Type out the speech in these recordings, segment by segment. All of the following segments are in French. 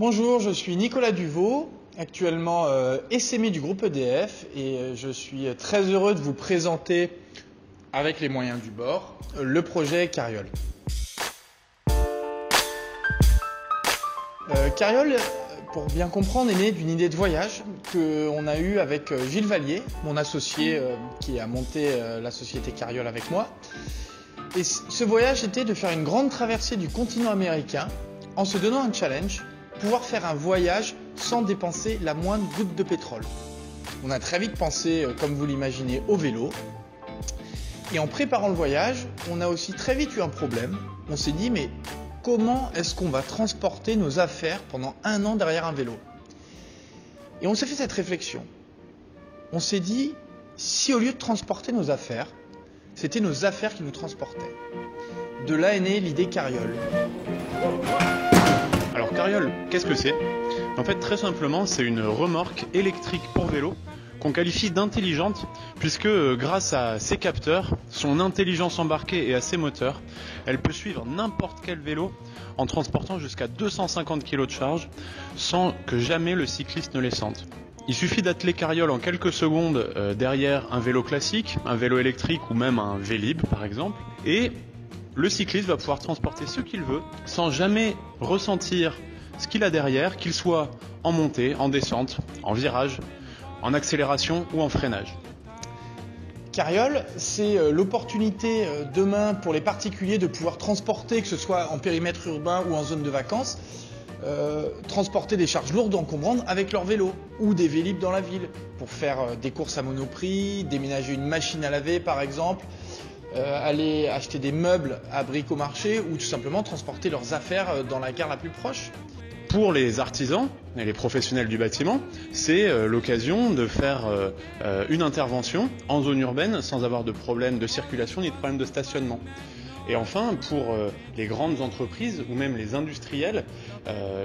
Bonjour, je suis Nicolas Duvaux, actuellement SMI du groupe EDF et je suis très heureux de vous présenter, avec les moyens du bord, le projet Carriole. Carriole, pour bien comprendre, est né d'une idée de voyage qu'on a eue avec Gilles Vallier, mon associé qui a monté la société Carriole avec moi. Et ce voyage était de faire une grande traversée du continent américain en se donnant un challenge, pouvoir faire un voyage sans dépenser la moindre goutte de pétrole. On a très vite pensé, comme vous l'imaginez, au vélo. Et en préparant le voyage, on a aussi très vite eu un problème. On s'est dit, mais comment est-ce qu'on va transporter nos affaires pendant 1 an derrière un vélo? Et on s'est fait cette réflexion. On s'est dit, si au lieu de transporter nos affaires, c'était nos affaires qui nous transportaient. De là est née l'idée Carriole. Alors Carriole, qu'est-ce que c'est? En fait, très simplement, c'est une remorque électrique pour vélo qu'on qualifie d'intelligente puisque grâce à ses capteurs, son intelligence embarquée et à ses moteurs, elle peut suivre n'importe quel vélo en transportant jusqu'à 250 kg de charge sans que jamais le cycliste ne les sente. Il suffit d'atteler Carriole en quelques secondes derrière un vélo classique, un vélo électrique ou même un Vélib par exemple, et le cycliste va pouvoir transporter ce qu'il veut sans jamais ressentir ce qu'il a derrière, qu'il soit en montée, en descente, en virage, en accélération ou en freinage. Carriole, c'est l'opportunité demain pour les particuliers de pouvoir transporter, que ce soit en périmètre urbain ou en zone de vacances, transporter des charges lourdes encombrantes avec leur vélo ou des Vélib dans la ville pour faire des courses à Monoprix, déménager une machine à laver par exemple, aller acheter des meubles à Bricomarché ou tout simplement transporter leurs affaires dans la gare la plus proche. Pour les artisans et les professionnels du bâtiment, c'est l'occasion de faire une intervention en zone urbaine sans avoir de problème de circulation ni de problème de stationnement. Et enfin, pour les grandes entreprises ou même les industriels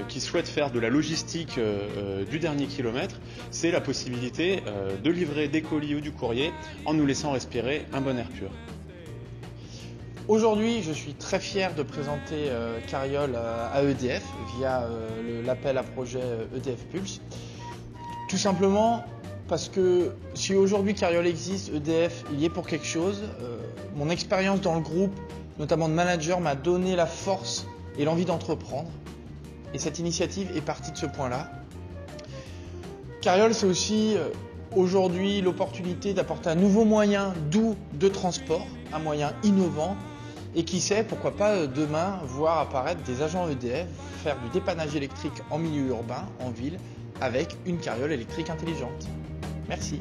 qui souhaitent faire de la logistique du dernier kilomètre, c'est la possibilité de livrer des colis ou du courrier en nous laissant respirer un bon air pur. Aujourd'hui, je suis très fier de présenter Carriole à EDF via l'appel à projet EDF Pulse. Tout simplement parce que si aujourd'hui Carriole existe, EDF il y est pour quelque chose. Mon expérience dans le groupe, notamment de manager, m'a donné la force et l'envie d'entreprendre. Et cette initiative est partie de ce point-là. Carriole, c'est aussi aujourd'hui l'opportunité d'apporter un nouveau moyen doux de transport, un moyen innovant. Et qui sait, pourquoi pas demain voir apparaître des agents EDF faire du dépannage électrique en milieu urbain, en ville, avec une carriole électrique intelligente. Merci.